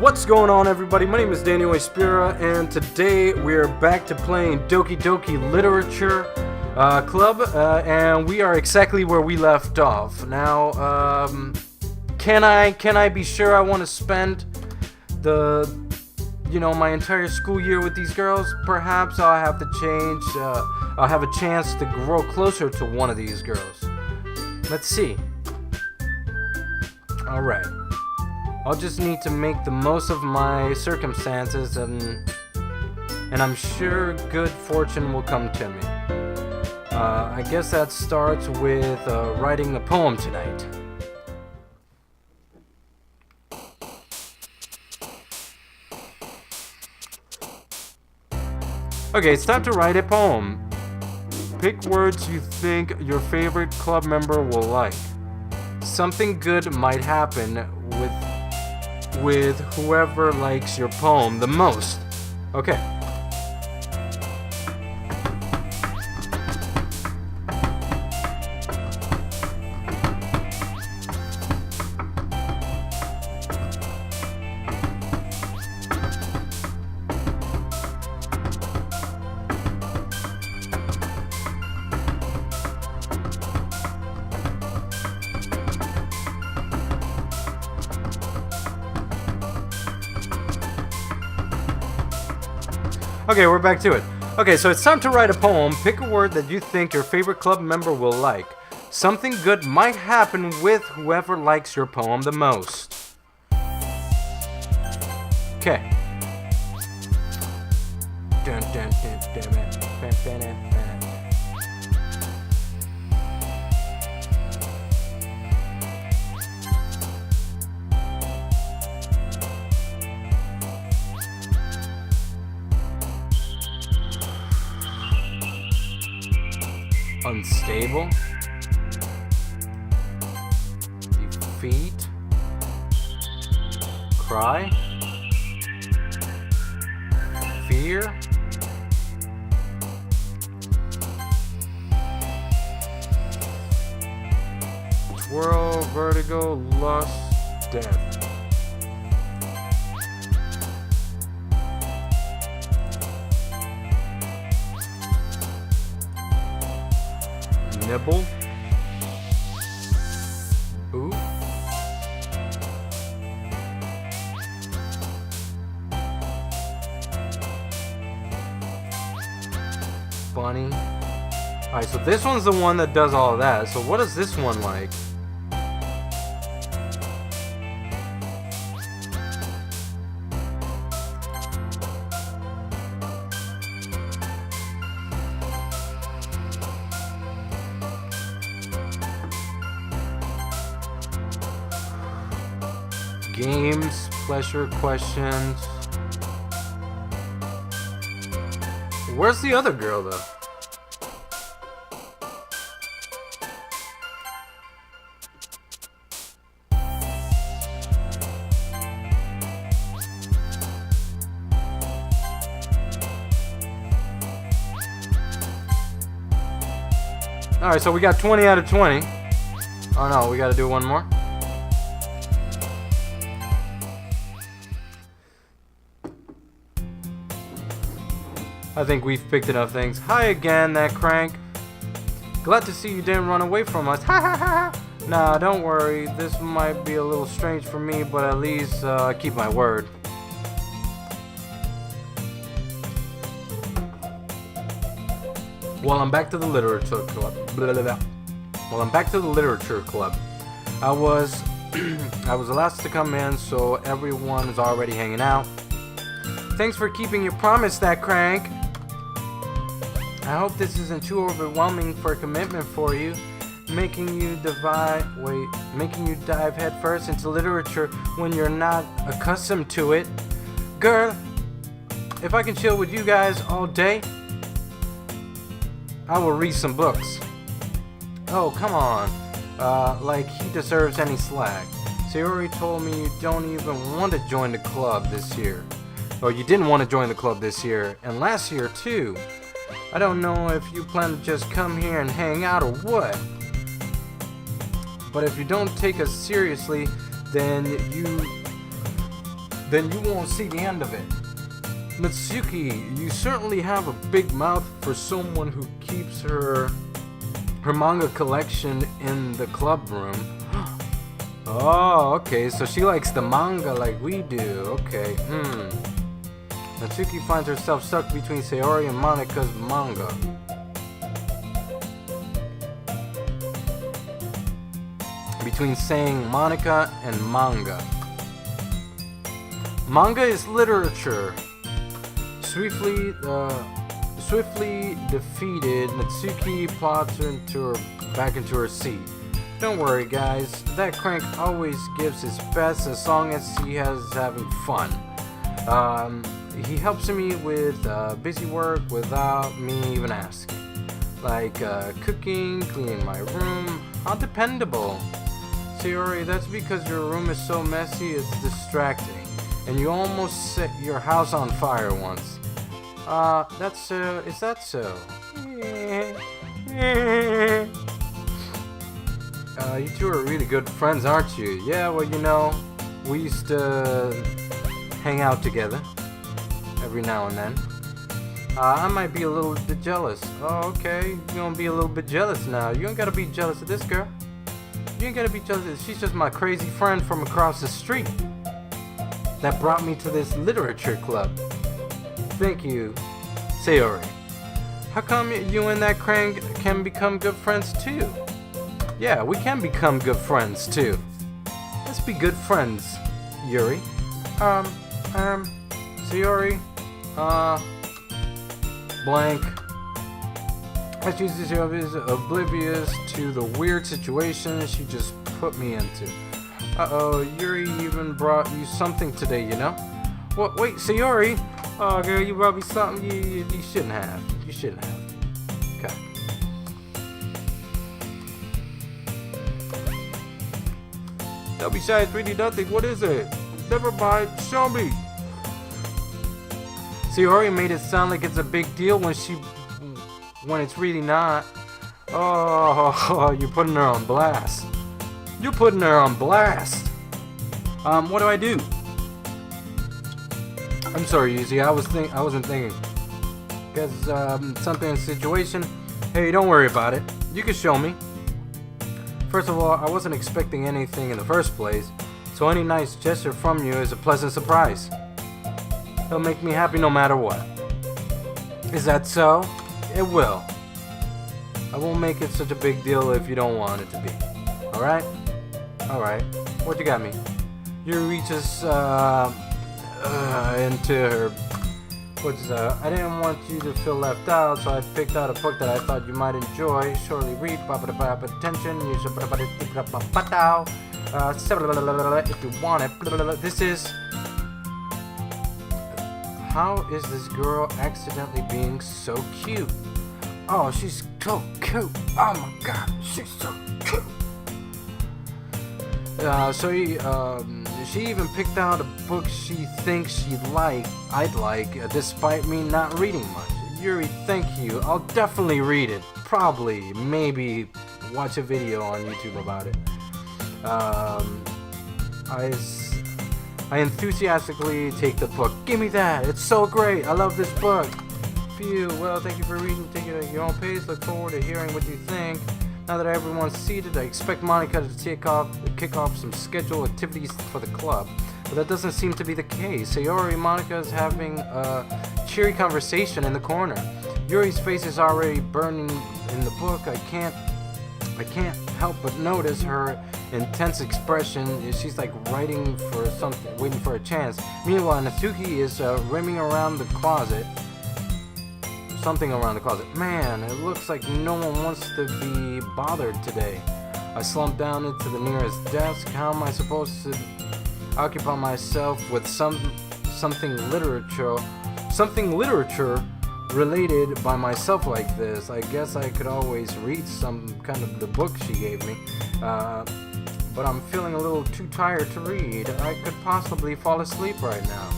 What's going on, everybody? My name is Daniel Espira, and today we're back to playing Doki Doki Literature Club, and we are exactly where we left off. Now, can I be sure I want to spend my entire school year with these girls? Perhaps I'll have to change. I'll have a chance to grow closer to one of these girls. Let's see. All right. I'll just need to make the most of my circumstances, and I'm sure good fortune will come to me. I guess that starts with writing a poem tonight. Okay, it's time to write a poem. Pick words you think your favorite club member will like. Something good might happen with whoever likes your poem the most. Okay. Okay, we're back to it. Okay, so it's time to write a poem. Pick a word that you think your favorite club member will like. Something good might happen with whoever likes your poem the most. Okay. Dun, dun, dun, dun, dun, dun, dun, dun. Unstable, defeat, cry, fear, twirl, vertigo, lust, death. Nibble, ooh, bunny. Alright, so this one's the one that does all of that. So what is this one like? Games, pleasure, questions. Where's the other girl, though? Alright, so we got 20 out of 20. Oh no, we gotta do one more. I think we've picked enough things. Hi again, that crank. Glad to see you didn't run away from us. Ha ha ha. Nah, don't worry. This might be a little strange for me, but at least I keep my word. Well, I'm back to the literature club. Blah, blah, blah. Well, I'm back to the literature club. I was the last to come in, so everyone is already hanging out. Thanks for keeping your promise, that crank. I hope this isn't too overwhelming for a commitment for you, making you dive headfirst into literature when you're not accustomed to it. Girl, if I can chill with you guys all day, I will read some books. Oh, come on. Like he deserves any slack. So you already told me you don't even want to join the club this year. Or you didn't want to join the club this year, and last year too. I don't know if you plan to just come here and hang out or what. But if you don't take us seriously, then then you won't see the end of it. Natsuki, you certainly have a big mouth for someone who keeps her manga collection in the club room. Oh, okay, so she likes the manga like we do. Okay, Natsuki finds herself stuck between Sayori and Monika's manga. Between saying Monika and manga. Manga is literature. Swiftly defeated, Natsuki plods back into her seat. Don't worry, guys. That crank always gives his best as long as he has having fun. He helps me with busy work without me even asking. Like cooking, cleaning my room. How dependable. Sayori, that's because your room is so messy it's distracting. And you almost set your house on fire once. Is that so? You two are really good friends, aren't you? Yeah, well, you know, we used to hang out together every now and then. I might be a little bit jealous. Oh, okay, you're gonna be a little bit jealous now. You ain't gotta be jealous of this girl. You ain't gotta be jealous. She's just my crazy friend from across the street that brought me to this literature club. Thank you, Sayori. How come you and that crank can become good friends too? Yeah, we can become good friends too. Let's be good friends, Yuri. Sayori, blank. As she's oblivious to the weird situation she just put me into. Uh-oh, Yuri even brought you something today, you know? What? Wait, Sayori? Oh, girl, you brought me something you shouldn't have. You shouldn't have. Okay. Don't be shy, it's really nothing. What is it? Never mind, show me. Sayori made it sound like it's a big deal when it's really not. Oh, you're putting her on blast. You're putting her on blast. What do I do? I'm sorry, Yuzi. I wasn't thinking. Guess something in the situation. Hey, don't worry about it. You can show me. First of all, I wasn't expecting anything in the first place, so any nice gesture from you is a pleasant surprise. It'll make me happy no matter what. Is that so? It will. I won't make it such a big deal if you don't want it to be. Alright? Alright. What you got me? You reaches into her. I didn't want you to feel left out, so I picked out a book that I thought you might enjoy. Shortly read. Attention. You should if you want it. This is. How is this girl accidentally being so cute? Oh, she's so cute. Oh my god, she's so cute. She even picked out a book she thinks I'd like, despite me not reading much. Yuri, thank you. I'll definitely read it. Probably, maybe watch a video on YouTube about it. I enthusiastically take the book. Give me that! It's so great! I love this book! Phew, well, thank you for reading. Take it at your own pace. Look forward to hearing what you think. Now that everyone's seated, I expect Monika to kick off some scheduled activities for the club. But that doesn't seem to be the case. Sayori and Monika is having a cheery conversation in the corner. Yuri's face is already burning in the book. I can't help but notice her intense expression. She's like writing for something, waiting for a chance. Meanwhile, Natsuki is rimming around the closet. Something around the closet. Man, it looks like no one wants to be bothered today. I slump down into the nearest desk. How am I supposed to occupy myself with something literature related by myself like this? I guess I could always read some kind of the book she gave me. But I'm feeling a little too tired to read. I could possibly fall asleep right now.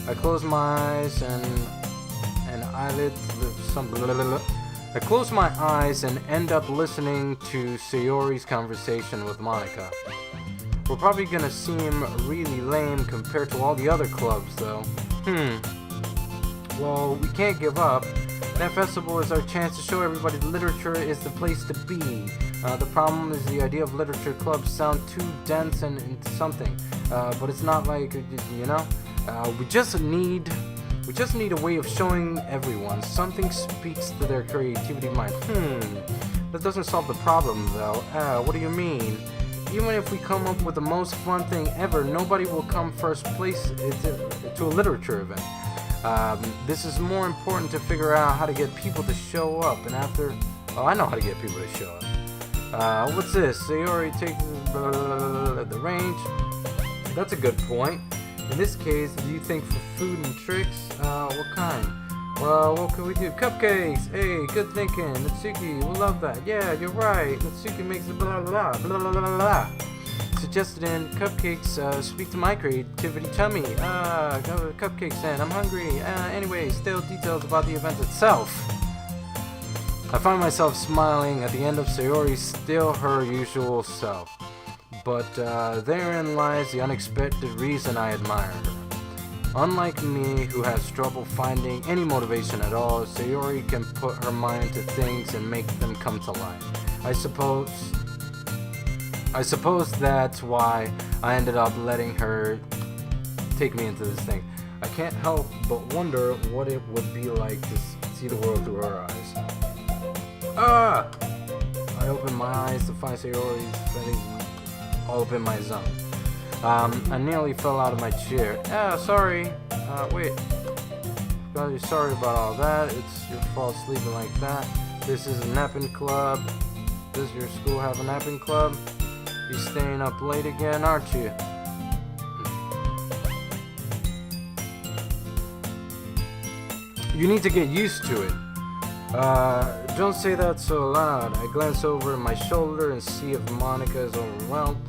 I close my eyes and I close my eyes and end up listening to Sayori's conversation with Monika. We're probably gonna seem really lame compared to all the other clubs, though. Well, we can't give up. That festival is our chance to show everybody literature is the place to be. The problem is the idea of literature clubs sound too dense and into something. But it's not like, you know, we just need a way of showing everyone something speaks to their creativity mind. That doesn't solve the problem, though. What do you mean? Even if we come up with the most fun thing ever, nobody will come first place to a literature event. This is more important to figure out how to get people to show up, and after... Oh, I know how to get people to show up. What's this? Sayori takes the range. That's a good point. In this case, do you think for food and tricks? What kind? Well, what can we do? Cupcakes! Hey, good thinking. Natsuki will love that. Yeah, you're right. Natsuki makes it blah blah blah blah blah blah blah. Suggested in cupcakes speak to my creativity tummy. Cupcakes then. I'm hungry. Anyway, still details about the event itself. I find myself smiling at the end of Sayori's still her usual self. But therein lies the unexpected reason I admire her. Unlike me, who has trouble finding any motivation at all, Sayori can put her mind to things and make them come to life. I suppose that's why I ended up letting her take me into this thing. I can't help but wonder what it would be like to see the world through her eyes. I opened my eyes to find Sayori's face all up in my zone. I nearly fell out of my chair. Sorry. Wait. You're sorry about all that. It's your fault sleeping like that. This is a napping club. Does your school have a napping club? You staying up late again, aren't you? You need to get used to it. Don't say that so loud. I glance over my shoulder and see if Monica is overwhelmed.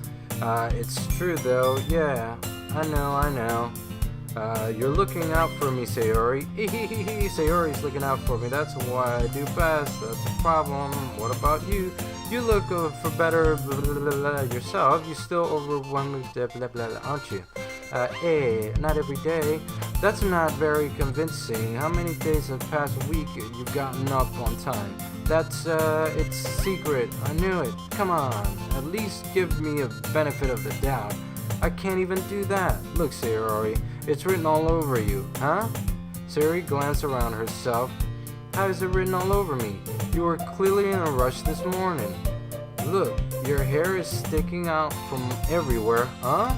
It's true though. Yeah, I know. You're looking out for me, Sayori. Sayori's looking out for me. That's why I do best. That's a problem. What about you? You look for better yourself. You still overwhelmed, aren't you? Not every day. That's not very convincing. How many days in the past week you've gotten up on time? That's, it's secret. I knew it. Come on. At least give me a benefit of the doubt. I can't even do that. Look, Sayori, it's written all over you, huh? Sayori glanced around herself. How is it written all over me? You were clearly in a rush this morning. Look, your hair is sticking out from everywhere, huh?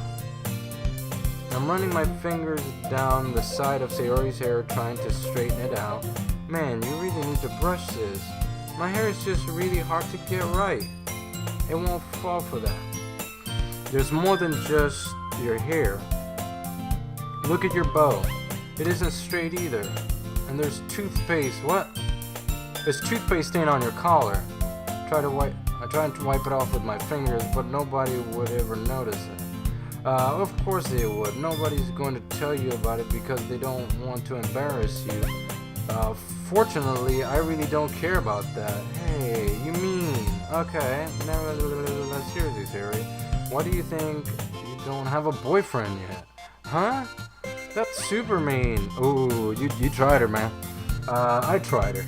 I'm running my fingers down the side of Sayori's hair trying to straighten it out. Man, you really need to brush this. My hair is just really hard to get right. It won't fall for that. There's more than just your hair. Look at your bow. It isn't straight either. And there's toothpaste. What? There's toothpaste stain on your collar. I tried to wipe it off with my fingers, but nobody would ever notice it. Of course they would. Nobody's going to tell you about it because they don't want to embarrass you. Fortunately, I really don't care about that. Hey, you mean? Okay. Now, seriously, Sayori, why do you think you don't have a boyfriend yet? Huh? That's super mean. Ooh, you tried her, man. I tried her.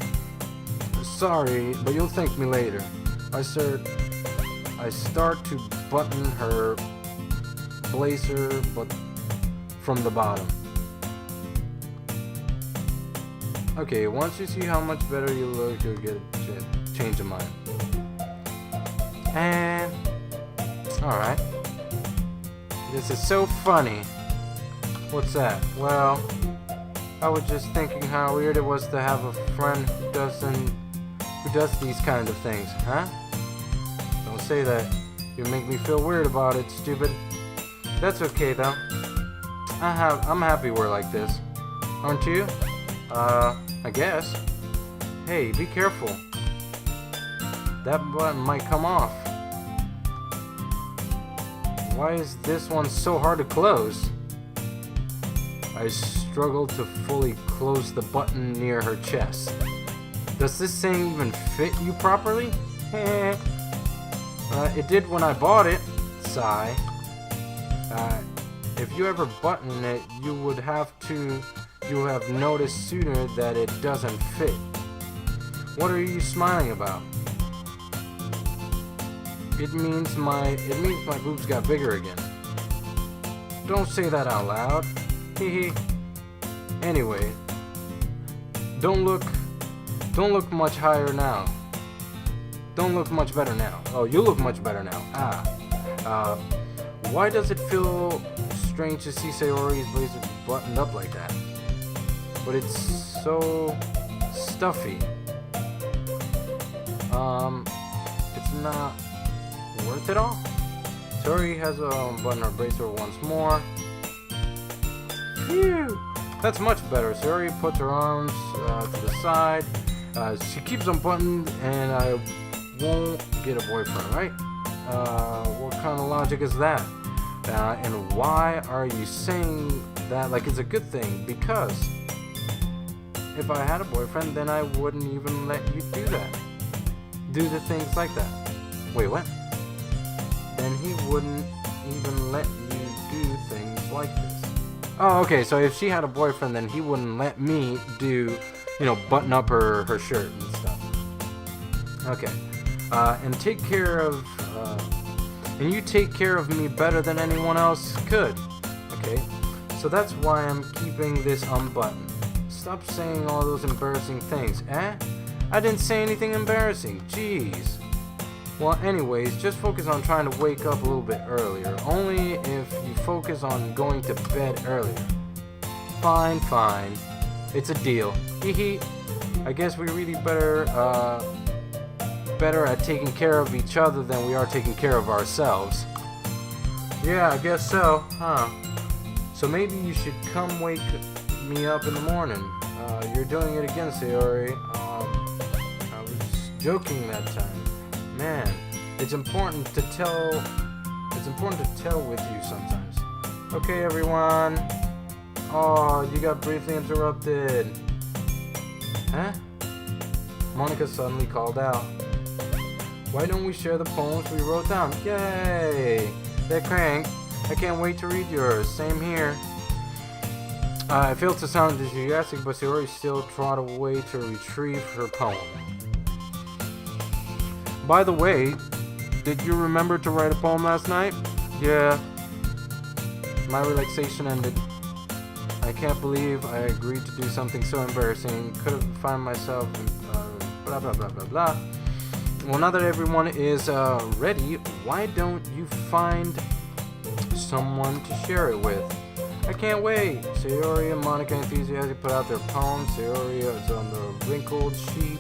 Sorry, but you'll thank me later. I start to button her blazer, but from the bottom. Okay, once you see how much better you look, you'll get a change of mind. And alright. This is so funny. What's that? Well, I was just thinking how weird it was to have a friend who does these kind of things, huh? Don't say that. You make me feel weird about it, stupid. That's okay though. I'm happy we're like this. Aren't you? I guess. Hey, be careful. That button might come off. Why is this one so hard to close? I struggle to fully close the button near her chest. Does this thing even fit you properly? It did when I bought it. Sigh. If you ever button it, you would have noticed sooner that it doesn't fit. What are you smiling about? It means my boobs got bigger again. Don't say that out loud. Hehe. Anyway, don't look much higher now. Don't look much better now. Oh, you look much better now. Why does it feel strange to see Sayori's blazer buttoned up like that? But it's so stuffy. It's not worth it all. Sayori has buttoned her blazer once more. Phew! That's much better. Sayori puts her arms to the side. She keeps them buttoned, and I won't get a boyfriend, right? What kind of logic is that? And why are you saying that like it's a good thing? Because if I had a boyfriend, then I wouldn't even let you do that. Do the things like that. Wait, what? Then he wouldn't even let you do things like this. Oh, okay, so if she had a boyfriend, then he wouldn't let me do, button up her shirt and stuff. Okay. And you take care of me better than anyone else could. Okay, so that's why I'm keeping this unbuttoned. Stop saying all those embarrassing things, eh? I didn't say anything embarrassing, jeez. Well, anyways, just focus on trying to wake up a little bit earlier. Only if you focus on going to bed earlier. Fine. It's a deal. Hee. I guess we really better at taking care of each other than we are taking care of ourselves. Yeah, I guess so, huh? So maybe you should come wake me up in the morning. You're doing it again, Sayori. I was joking that time. Man, it's important to tell with you sometimes. Okay, everyone. Oh, you got briefly interrupted. Huh? Monica suddenly called out. Why don't we share the poems we wrote down? Yay! They're crank. I can't wait to read yours. Same here. I failed to sound enthusiastic, but Sayori still trod away to retrieve her poem. By the way, did you remember to write a poem last night? Yeah. My relaxation ended. I can't believe I agreed to do something so embarrassing. Could have found myself blah blah blah blah blah. Well, now that everyone is ready, why don't you find someone to share it with? I can't wait. Sayori and Monica enthusiastically put out their poems. Sayori is on the wrinkled sheet.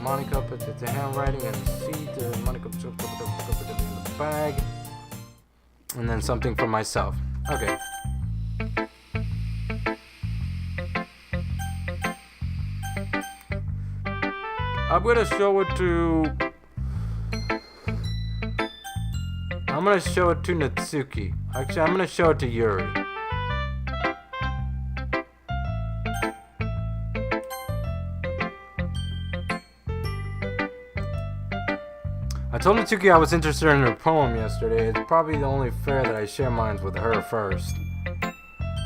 Monica puts it to handwriting and the seat. Monica puts it in the bag. And then something for myself. Okay. I'm gonna show it to Natsuki. Actually, I'm gonna show it to Yuri. I told Natsuki I was interested in her poem yesterday. It's probably the only fair that I share mine with her first.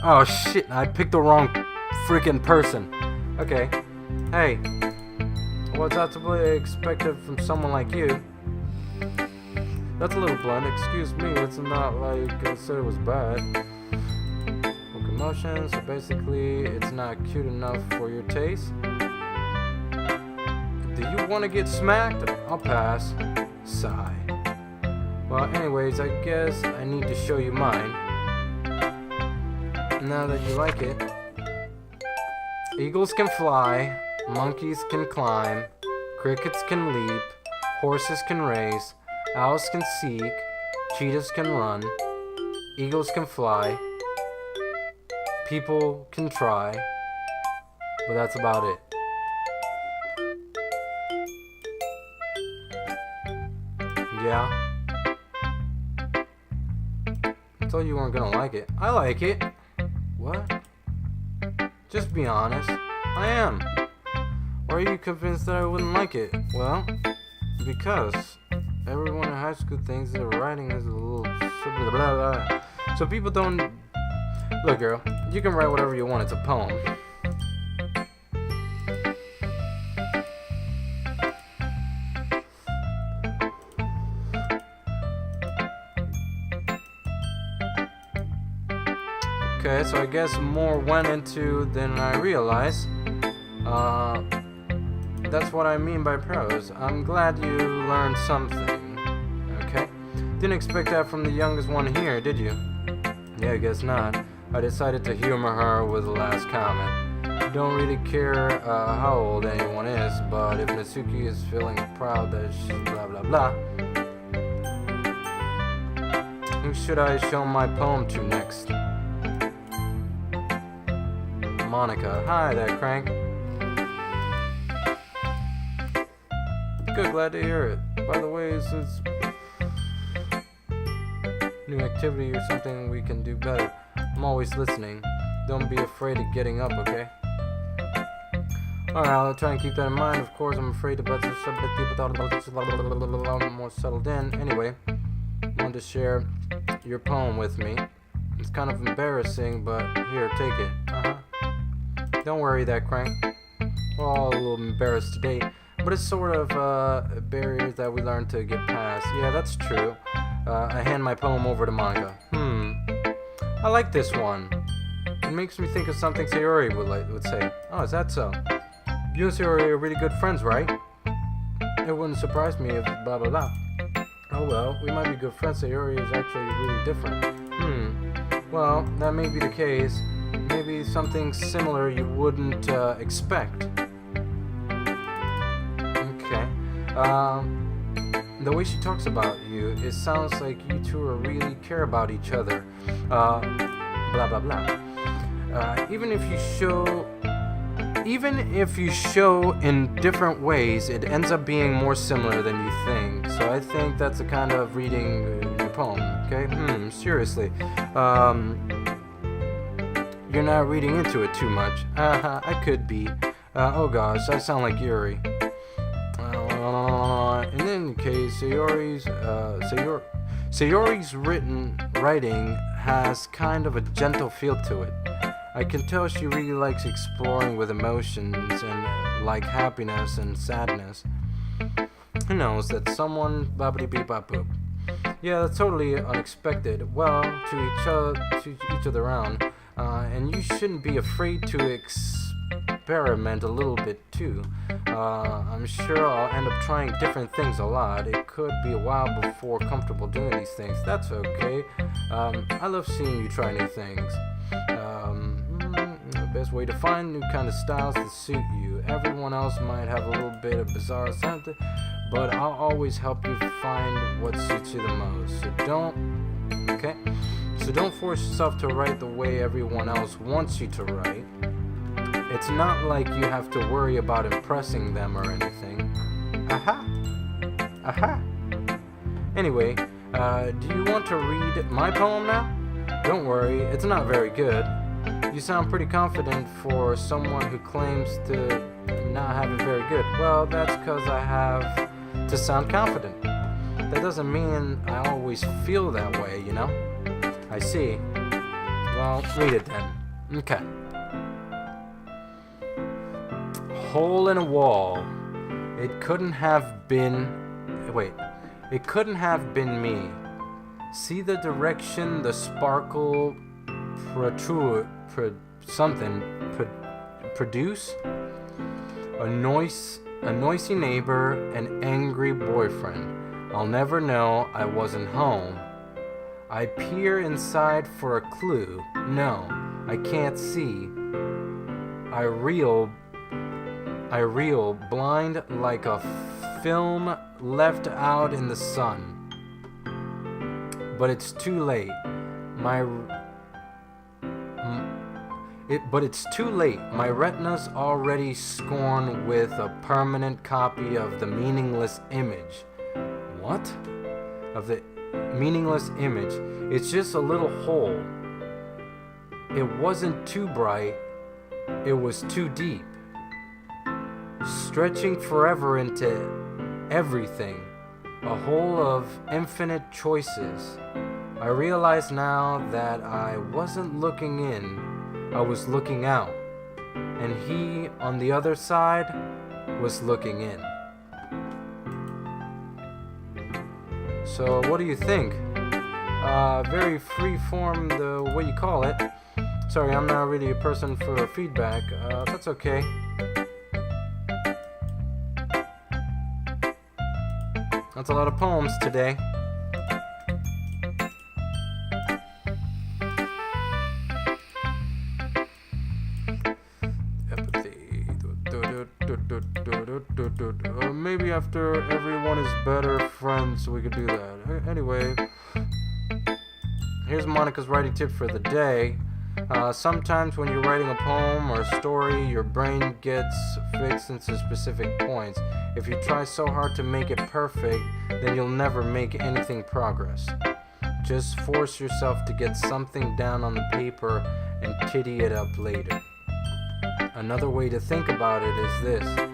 Oh shit, I picked the wrong freaking person. Okay. Hey. What's that to be expected from someone like you? That's a little blunt. Excuse me, it's not like I said it was bad. Locomotion, so basically it's not cute enough for your taste. Do you want to get smacked? I'll pass. Sigh. Well, anyways, I guess I need to show you mine. Now that you like it. Eagles can fly, monkeys can climb, crickets can leap, horses can race, owls can seek, cheetahs can run, eagles can fly, people can try, but that's about it. Yeah? I told you weren't gonna like it. I like it. What? Just be honest. I am. Why are you convinced that I wouldn't like it? Well, because everyone in high school thinks that writing is a little blah, blah, blah. So people don't... Look, girl, you can write whatever you want. It's a poem. Okay, so I guess more went into than I realized. That's what I mean by prose. I'm glad you learned something. Okay? Didn't expect that from the youngest one here, did you? Yeah, I guess not. I decided to humor her with the last comment. Don't really care how old anyone is, but if Natsuki is feeling proud that she's blah blah blah, who should I show my poem to next? Monica. Hi there, Crank. Good, glad to hear it. By the way, is this new activity or something we can do better? I'm always listening. Don't be afraid of getting up, okay? Alright, I'll try and keep that in mind. Of course, I'm afraid about this more settled in. Anyway, I wanted to share your poem with me. It's kind of embarrassing, but here, take it. Don't worry that, Crank. We're all a little embarrassed today, but it's sort of barriers that we learn to get past. Yeah, that's true. I hand my poem over to Monica. I like this one. It makes me think of something Sayori would say. Oh, is that so? You and Sayori are really good friends, right? It wouldn't surprise me if blah blah blah. Oh well, we might be good friends. Sayori is actually really different. Well, that may be the case. Maybe something similar you wouldn't expect. Okay. The way she talks about you, it sounds like you two really care about each other. Blah blah blah. Even if you show in different ways, it ends up being more similar than you think. So I think that's the kind of reading your poem. Okay. Seriously. You're not reading into it too much. I could be. Oh gosh, I sound like Yuri. In any case, Sayori's writing has kind of a gentle feel to it. I can tell she really likes exploring with emotions and like happiness and sadness. Who knows that someone babbity beep bop boop. Yeah, that's totally unexpected. Well, to each other around. And you shouldn't be afraid to experiment a little bit too. I'm sure I'll end up trying different things a lot. It could be a while before comfortable doing these things. That's okay. I love seeing you try new things. The best way to find new kind of styles that suit you. Everyone else might have a little bit of bizarre something, but I'll always help you find what suits you the most. So don't force yourself to write the way everyone else wants you to write. It's not like you have to worry about impressing them or anything. Aha. Anyway, do you want to read my poem now? Don't worry, it's not very good. You sound pretty confident for someone who claims to not have it very good. Well, that's because I have to sound confident. That doesn't mean I always feel that way, you know? I see. Well, read it then. Okay. Hole in a wall. It couldn't have been... Wait. It couldn't have been me. See the direction the sparkle produce? A noisy neighbor, an angry boyfriend. I'll never know I wasn't home. I peer inside for a clue. No, I can't see. I reel blind like a film left out in the sun. But it's too late. It's too late. My retina's already scorned with a permanent copy of the meaningless image. What? Of the meaningless image. It's just a little hole. It wasn't too bright. It was too deep. Stretching forever into everything. a whole of infinite choices. I realize now that I wasn't looking in, I was looking out. And he, on the other side, was looking in. So, what do you think? Very free-form, the way you call it. Sorry, I'm not really a person for feedback. That's okay. That's a lot of poems today. Maybe after everyone is better friends, we could do that. Anyway, here's Monica's writing tip for the day. Sometimes when you're writing a poem or a story, your brain gets fixed into specific points. If you try so hard to make it perfect, then you'll never make anything progress. Just force yourself to get something down on the paper and titty it up later. Another way to think about it is this.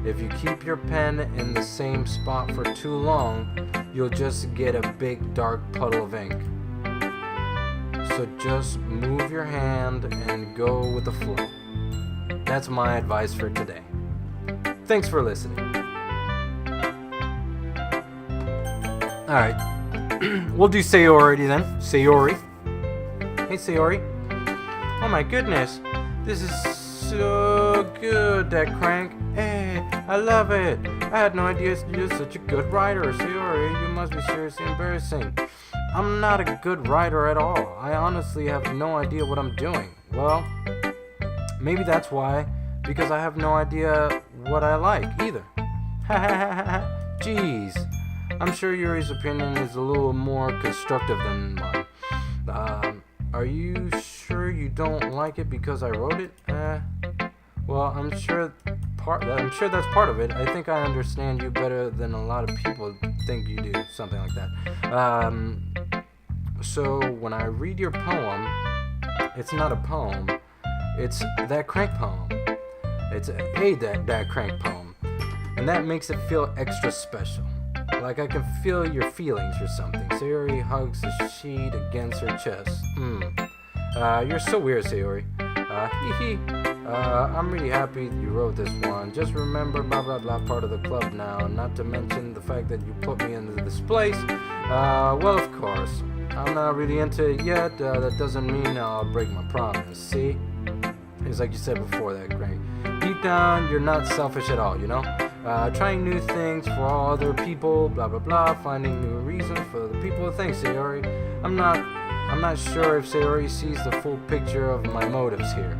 If you keep your pen in the same spot for too long, you'll just get a big dark puddle of ink. So just move your hand and go with the flow. That's my advice for today. Thanks for listening. Alright, we'll do Sayori then. Sayori. Hey Sayori. Oh my goodness, this is so good, that crank. Hey, I love it. I had no idea you're such a good writer. Sayori, you must be seriously embarrassing. I'm not a good writer at all. I honestly have no idea what I'm doing. Well, maybe that's why, because I have no idea what I like either. Jeez. I'm sure Yuri's opinion is a little more constructive than mine. Are you sure you don't like it because I wrote it? Well, I'm sure that's part of it. I think I understand you better than a lot of people think you do, something like that. So when I read your poem, it's not a poem, it's that crank poem. It's that crank poem. And that makes it feel extra special. Like I can feel your feelings or something. Sayori hugs the sheet against her chest. You're so weird, Sayori. I'm really happy you wrote this one. Just remember, blah blah blah, part of the club now. Not to mention the fact that you put me into this place. Well, of course. I'm not really into it yet. That doesn't mean I'll break my promise. See? It's like you said before that, Greg. Deep down, you're not selfish at all, you know? Trying new things for all other people, blah blah blah, finding new reasons for the people. Thanks, Sayori. I'm not sure if Sayori sees the full picture of my motives here.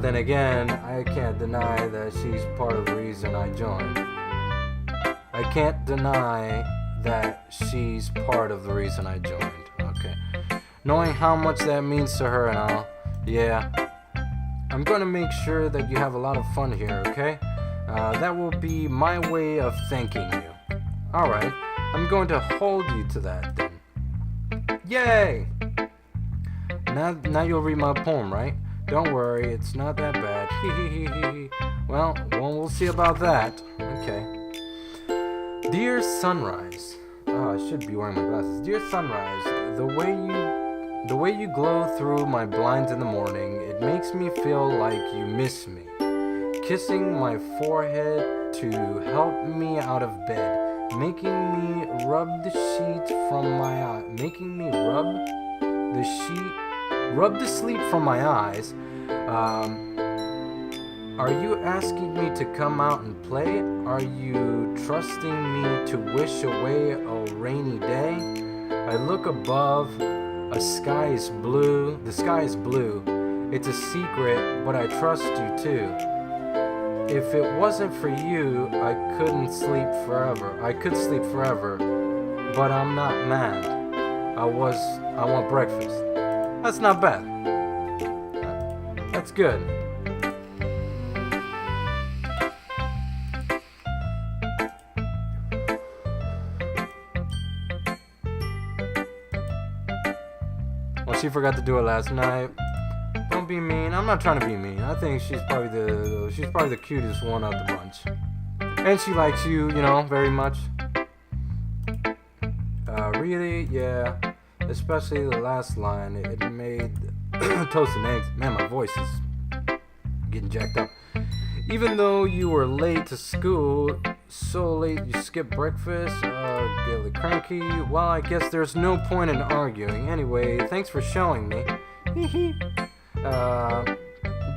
Then again, I can't deny that she's part of the reason I joined. I can't deny that she's part of the reason I joined. Okay. Knowing how much that means to her and all, yeah. I'm going to make sure that you have a lot of fun here, okay? That will be my way of thanking you. Alright, I'm going to hold you to that then. Yay! Now you'll read my poem, right? Don't worry, it's not that bad. Well, we'll see about that. Okay. Dear Sunrise. Oh, I should be wearing my glasses. Dear Sunrise, the way you glow through my blinds in the morning, it makes me feel like you miss me. Kissing my forehead to help me out of bed, making me rub the sheet from my eye, making me rub the sleep from my eyes. Are you asking me to come out and play? Are you trusting me to wish away a rainy day? I look above, the sky is blue. It's a secret, but I trust you too. If it wasn't for you, I could sleep forever, but I'm not mad. I want breakfast. That's not bad. That's good. Well, she forgot to do it last night. Don't be mean. I'm not trying to be mean. I think she's probably the cutest one out the bunch. And she likes you, very much. really? Yeah. Especially the last line. It made toast and eggs. Man, my voice is getting jacked up. Even though you were late to school, so late you skipped breakfast, get a little cranky. Well, I guess there's no point in arguing. Anyway, thanks for showing me.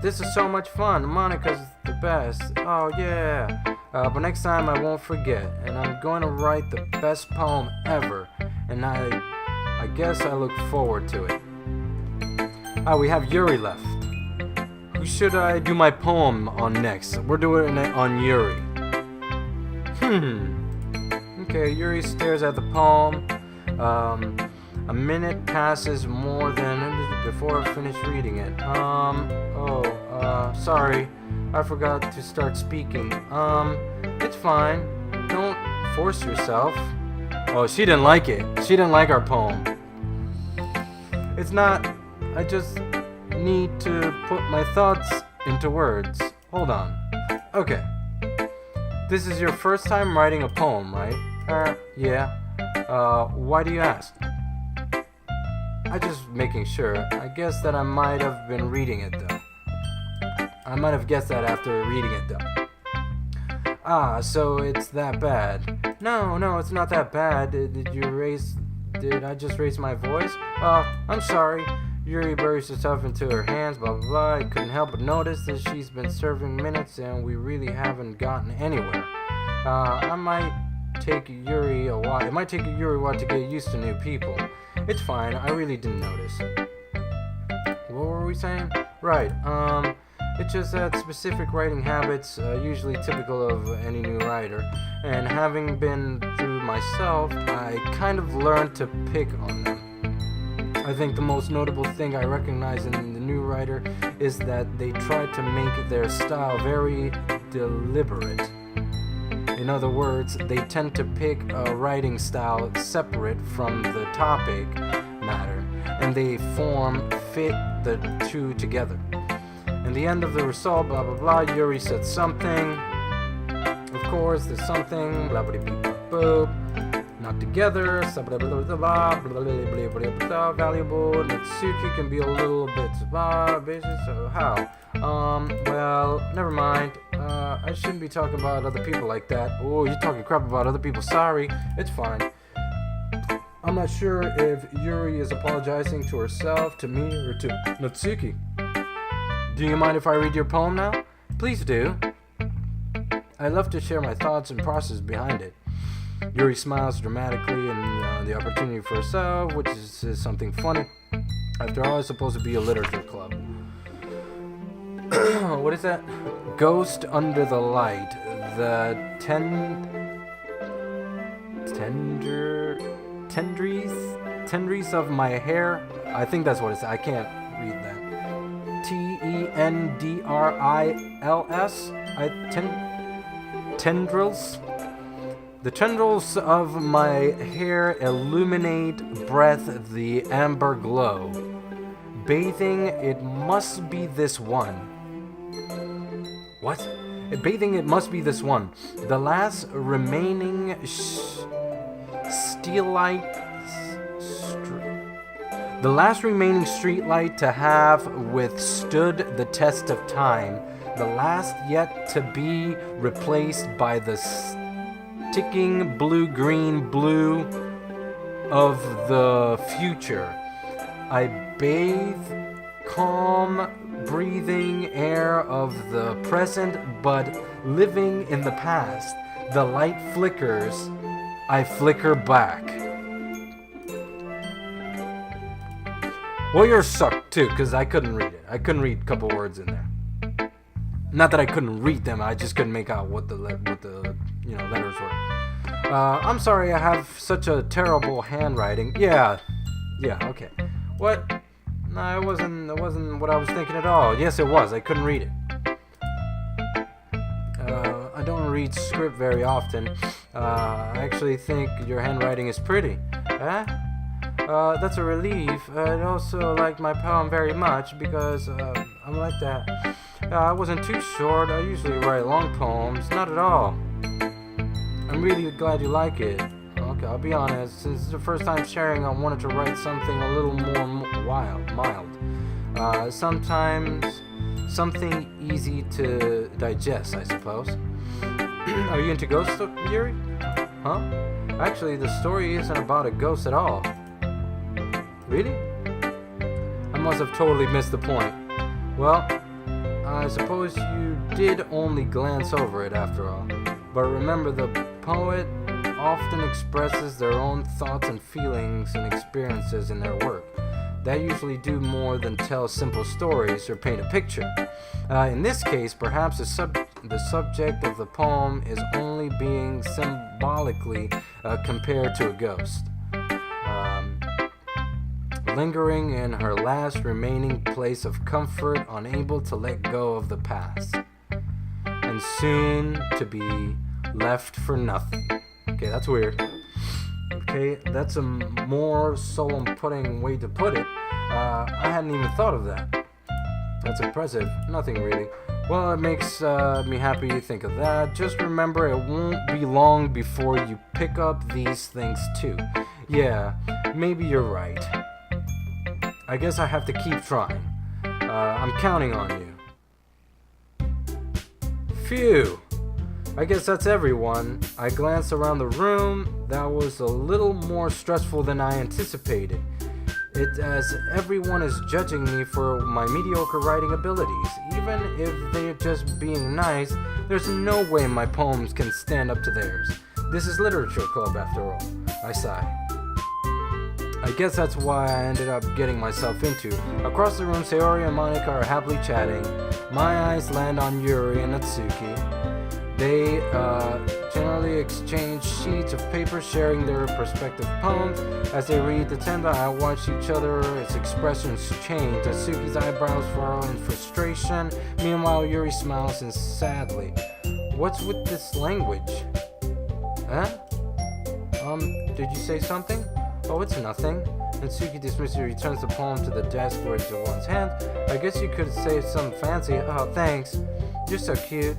This is so much fun. Monica's the best. Oh, yeah. But next time I won't forget. And I'm going to write the best poem ever. And I guess I look forward to it. We have Yuri left. Who should I do my poem on next? We're doing it on Yuri. Okay, Yuri stares at the poem. A minute passes more than before I finish reading it. Sorry. I forgot to start speaking. It's fine. Don't force yourself. Oh, she didn't like it. She didn't like our poem. It's not. I just need to put my thoughts into words. Hold on. Okay. This is your first time writing a poem, right? Yeah. Why do you ask? I'm just making sure. I guess that I might have been reading it, though. I might have guessed that after reading it, though. So it's that bad. No, it's not that bad. Did I just raise my voice? I'm sorry. Yuri buries herself into her hands, blah blah blah. I couldn't help but notice that she's been serving minutes and we really haven't gotten anywhere. It might take Yuri a while to get used to new people. It's fine, I really didn't notice. What were we saying? Right, it's just that specific writing habits, usually typical of any new writer, and having been through myself, I kind of learned to pick on them. I think the most notable thing I recognize in the new writer is that they try to make their style very deliberate. In other words, they tend to pick a writing style separate from the topic matter, and they fit the two together. In the end of the result, blah blah blah, Yuri said something. Of course, there's something, blah blah blah blah. Not together, blah blah blah blah blah blah. Valuable. Natsuki can be a little bit vicious. So how? Well, never mind. I shouldn't be talking about other people like that. Oh, you're talking crap about other people. Sorry, it's fine. I'm not sure if Yuri is apologizing to herself, to me, or to Natsuki. Do you mind if I read your poem now? Please do. I love to share my thoughts and process behind it. Yuri smiles dramatically and the opportunity for herself, which is something funny. After all, it's supposed to be a literature club. What is that? Ghost Under the Light. The tendries of my hair. I think that's what it says. I can't read that. Tendrils. Tendrils. The tendrils of my hair illuminate breath the amber glow. Bathing, it must be this one. What? Bathing, it must be this one. The last remaining streetlight to have withstood the test of time. The last yet to be replaced by the ticking blue-green blue of the future. I bathe calm, breathing air of the present, but living in the past. The light flickers, I flicker back. Well, yours sucked too, because I couldn't read it. I couldn't read a couple words in there. Not that I couldn't read them, I just couldn't make out what the letters were. I'm sorry I have such a terrible handwriting. Yeah, okay. What? No, it wasn't what I was thinking at all. Yes, it was. I couldn't read it. I don't read script very often. I actually think your handwriting is pretty. That's a relief. I also like my poem very much because I'm like that. I wasn't too short. I usually write long poems. Not at all. I'm really glad you like it. Okay, I'll be honest, since it's the first time sharing, I wanted to write something a little more mild. Sometimes something easy to digest, I suppose. Are you into ghosts, Yuri? Huh? Actually, the story isn't about a ghost at all. Really? I must have totally missed the point. Well, I suppose you did only glance over it after all. But remember, the poet often expresses their own thoughts and feelings and experiences in their work. That usually do more than tell simple stories or paint a picture. In this case, perhaps the subject of the poem is only being symbolically compared to a ghost. Lingering in her last remaining place of comfort, unable to let go of the past, and soon to be left for nothing. Okay, that's weird. Okay, that's a more solemn-putting way to put it. I hadn't even thought of that. That's impressive. Nothing really. Well, it makes me happy you think of that. Just remember, it won't be long before you pick up these things too. Yeah, maybe you're right. I guess I have to keep trying. I'm counting on you. Phew. I guess that's everyone. I glanced around the room. That was a little more stressful than I anticipated. It's as everyone is judging me for my mediocre writing abilities. Even if they're just being nice, there's no way my poems can stand up to theirs. This is literature club after all. I sigh. I guess that's why I ended up getting myself into. Across the room, Sayori and Monica are happily chatting. My eyes land on Yuri and Natsuki. They generally exchange sheets of paper, sharing their respective poems. As they read the tenda, I watch each other's expressions change. Natsuki's eyebrows furrow in frustration. Meanwhile, Yuri smiles and sadly. What's with this language? Huh? Did you say something? Oh, it's nothing. Natsuki dismissively returns the poem to the desk where it's in one's hand. I guess you could say something fancy. Oh, thanks. You're so cute.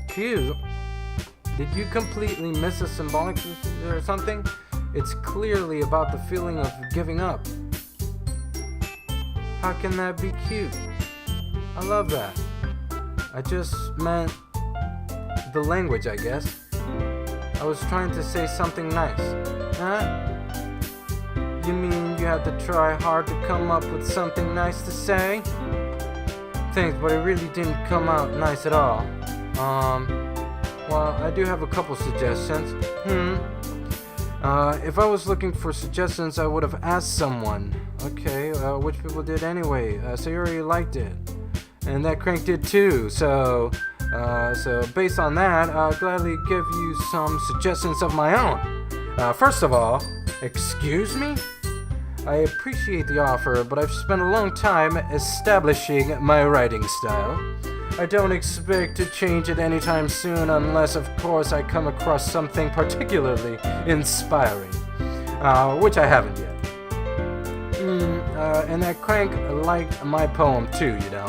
Cute? Did you completely miss a symbolic or something? It's clearly about the feeling of giving up. How can that be cute? I love that. I just meant the language, I guess. I was trying to say something nice. Huh? You mean you have to try hard to come up with something nice to say? Thanks, but it really didn't come out nice at all. Well, I do have a couple suggestions. If I was looking for suggestions, I would have asked someone. Okay, which people did anyway? Sayori liked it. And that crank did too, so based on that, I'll gladly give you some suggestions of my own. First of all, excuse me? I appreciate the offer, but I've spent a long time establishing my writing style. I don't expect to change it anytime soon unless, of course, I come across something particularly inspiring, which I haven't yet. And that crank liked my poem too, you know.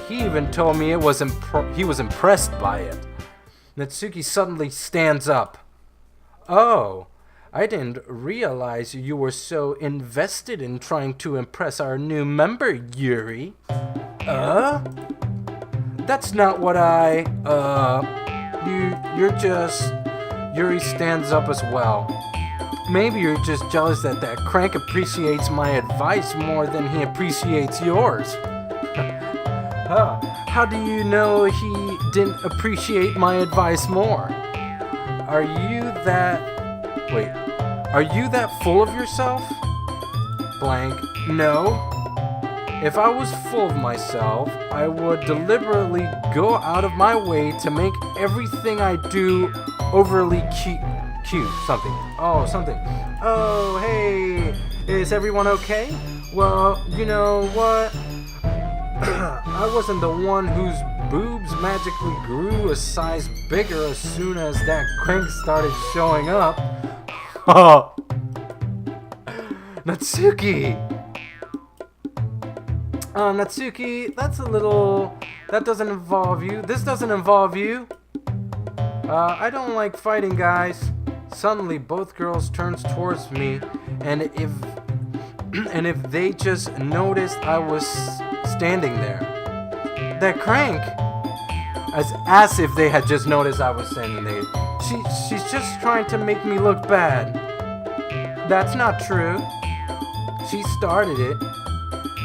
He even told me he was impressed by it. Natsuki suddenly stands up. Oh, I didn't realize you were so invested in trying to impress our new member, Yuri. That's not what you're just... Yuri stands up as well. Maybe you're just jealous that crank appreciates my advice more than he appreciates yours. How do you know he didn't appreciate my advice more? Are you that full of yourself? Blank. No. If I was full of myself, I would deliberately go out of my way to make everything I do overly cute. Something. Oh, hey, is everyone okay? Well, you know what? I wasn't the one whose boobs magically grew a size bigger as soon as that crank started showing up. Oh, Natsuki! Natsuki, that doesn't involve you. This doesn't involve you. I don't like fighting, guys. Suddenly, both girls turns towards me, and if they just noticed I was standing there. That crank, as if they had just noticed I was standing there. She's just trying to make me look bad. That's not true. She started it.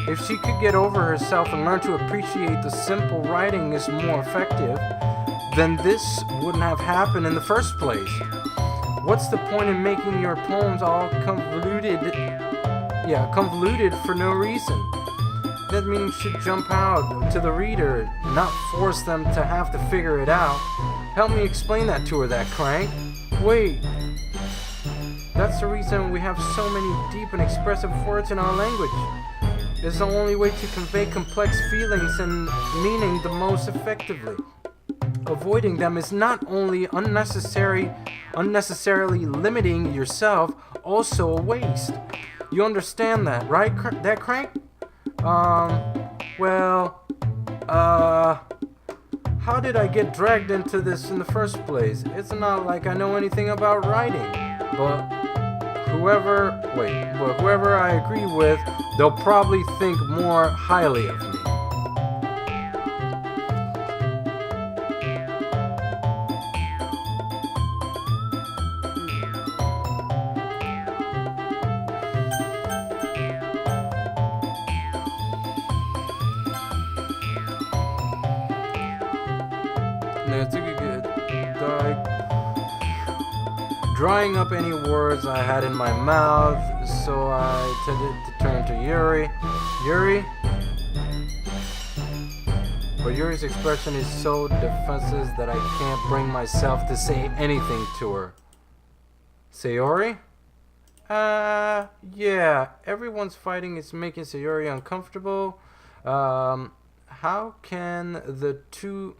If she could get over herself and learn to appreciate the simple writing is more effective, then this wouldn't have happened in the first place. What's the point in making your poems all convoluted for no reason? That meaning should jump out to the reader, not force them to have to figure it out. Help me explain that to her, that crank. Wait. That's the reason we have so many deep and expressive words in our language. It's the only way to convey complex feelings and meaning the most effectively. Avoiding them is not only unnecessarily limiting yourself, also a waste. You understand that, right, that crank? How did I get dragged into this in the first place? It's not like I know anything about writing, but whoever I agree with, they'll probably think more highly of me. Drying up any words I had in my mouth, so I tended to turn to Yuri. Yuri? But Yuri's expression is so defensive that I can't bring myself to say anything to her. Sayori? Yeah, everyone's fighting is making Sayori uncomfortable. How can the two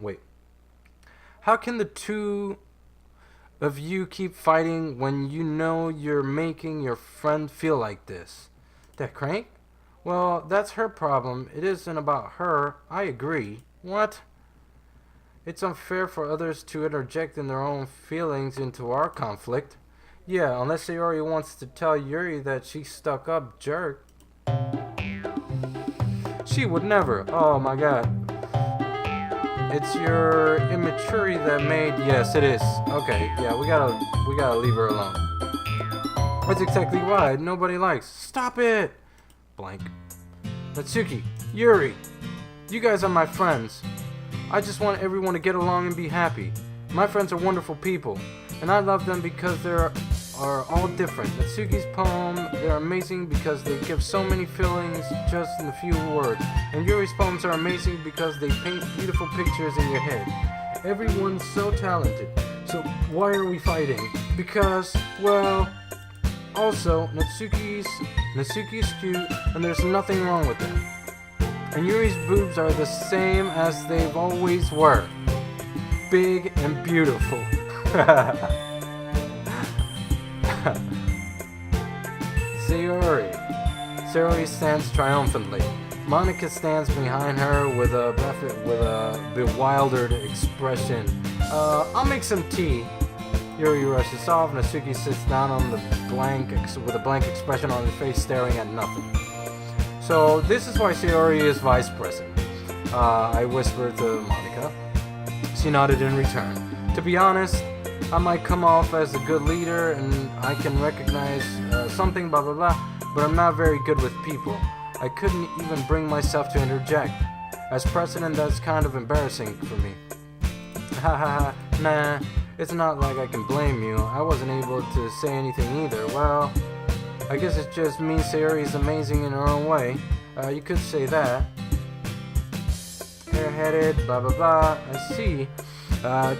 of you keep fighting when you know you're making your friend feel like this? That crank? Well, that's her problem. It isn't about her. I agree. What? It's unfair for others to interject in their own feelings into our conflict. Yeah, unless Sayori wants to tell Yuri that she's stuck up jerk. She would never. Oh my god. It's your immaturity that made... Yes, it is. Okay, yeah, we gotta leave her alone. That's exactly why nobody likes... Stop it! Blank. Natsuki, Yuri, you guys are my friends. I just want everyone to get along and be happy. My friends are wonderful people, and I love them because they're all different. Natsuki's poem, they're amazing because they give so many feelings just in a few words. And Yuri's poems are amazing because they paint beautiful pictures in your head. Everyone's so talented. So why are we fighting? Because, well, also, Natsuki's cute, and there's nothing wrong with that. And Yuri's boobs are the same as they've always were. Big and beautiful. Sayori stands triumphantly. Monika stands behind her with a bewildered expression. I'll make some tea. Yuri rushes off. Natsuki sits down on the with a blank expression on his face, staring at nothing. So this is why Sayori is vice president. I whispered to Monika. She nodded in return. To be honest, I might come off as a good leader and I can recognize something, blah blah blah, but I'm not very good with people. I couldn't even bring myself to interject. As president, that's kind of embarrassing for me. Haha, nah, it's not like I can blame you. I wasn't able to say anything either. Well, I guess it just means Sayori is amazing in her own way. You could say that. Hair-headed, blah blah blah, I see.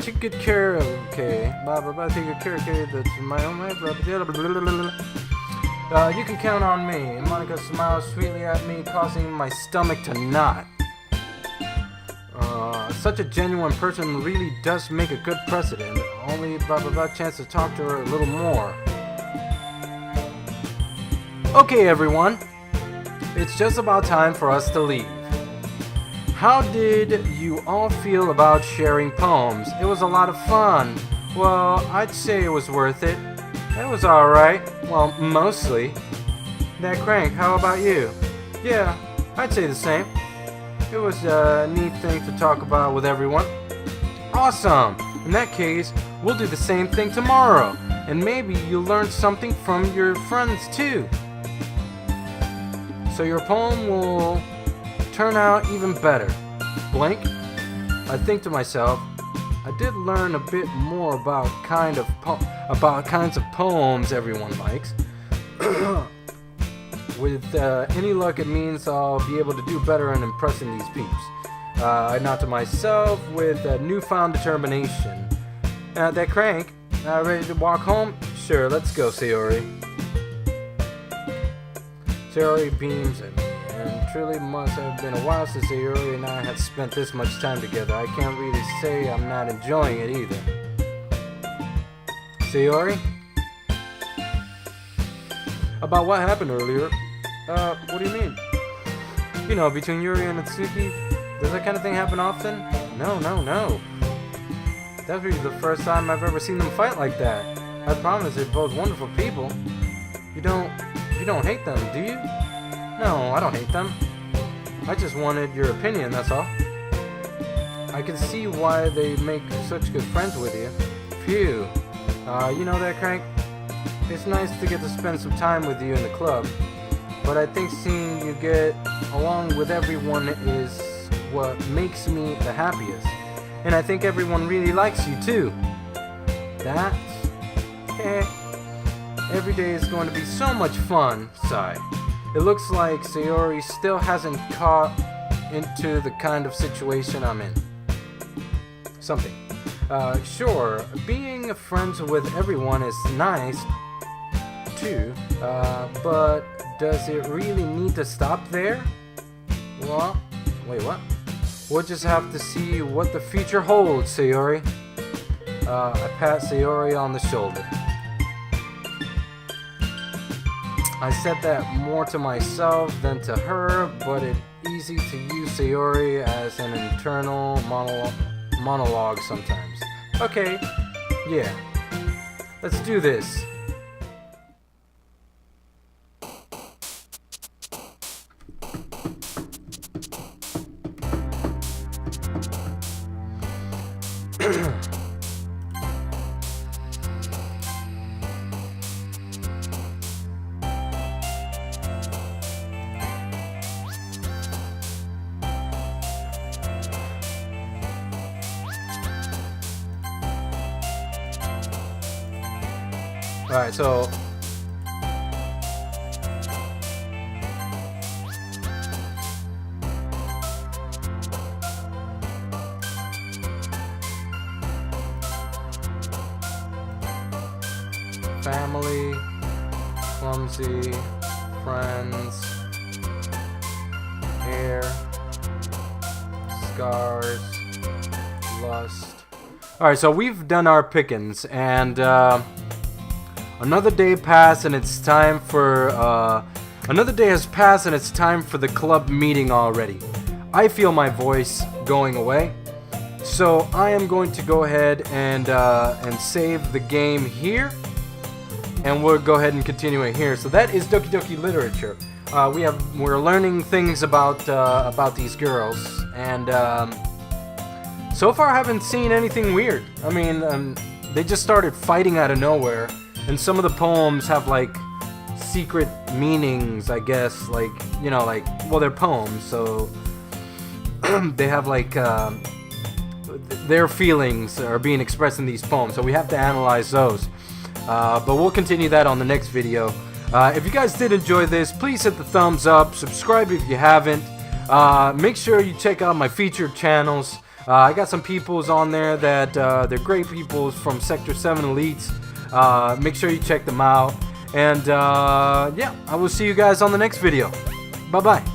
Take good care of, okay, blah blah blah, take good care, okay, that's my own way, blah blah blah. You can count on me. And Monika smiles sweetly at me, causing my stomach to knot. Such a genuine person really does make a good president. Only blah blah blah chance to talk to her a little more. Okay everyone, it's just about time for us to leave. How did you all feel about sharing poems? It was a lot of fun. Well, I'd say it was worth it. It was alright. Well, mostly. That Crank, how about you? Yeah, I'd say the same. It was a neat thing to talk about with everyone. Awesome! In that case, we'll do the same thing tomorrow. And maybe you'll learn something from your friends too. So your poem will turn out even better. Blank? I think to myself, I did learn a bit more about kinds of poems everyone likes. With any luck, it means I'll be able to do better in impressing these peeps. I nod to myself with newfound determination. That Crank, ready to walk home? Sure, let's go, Sayori. Sayori beams at me, and truly must have been a while since Sayori and I had spent this much time together. I can't really say I'm not enjoying it either. Sayori? About what happened earlier? What do you mean? You know, between Yuri and Natsuki, does that kind of thing happen often? No. That's really the first time I've ever seen them fight like that. I promise they're both wonderful people. You don't hate them, do you? No, I don't hate them. I just wanted your opinion, that's all. I can see why they make such good friends with you. Phew. You know that, Crank? It's nice to get to spend some time with you in the club, but I think seeing you get along with everyone is what makes me the happiest. And I think everyone really likes you too. That's... Every day is going to be so much fun, sigh. It looks like Sayori still hasn't caught into the kind of situation I'm in. Something. Sure, being friends with everyone is nice, too, but does it really need to stop there? Well, wait, what? We'll just have to see what the future holds, Sayori. I pat Sayori on the shoulder. I said that more to myself than to her, but it's easy to use Sayori as an internal monologue sometimes. Okay, yeah, let's do this. Alright, so family, clumsy, friends, hair, scars, lust. Alright, so we've done our pickings, and another day passed and it's time for another day has passed and it's time for the club meeting already. I feel my voice going away, so I am going to go ahead and save the game here, and we'll go ahead and continue it here. So that is Doki Doki literature. We're learning things about these girls, and so far I haven't seen anything weird. I mean, they just started fighting out of nowhere. And some of the poems have like secret meanings, I guess, like, you know, like, well, they're poems, so they have like their feelings are being expressed in these poems, so we have to analyze those. But we'll continue that on the next video. If you guys did enjoy this, please hit the thumbs up, subscribe if you haven't. Make sure you check out my featured channels. I got some peoples on there that they're great peoples from Sector 7 Elites. Make sure you check them out, and yeah, I will see you guys on the next video. Bye bye.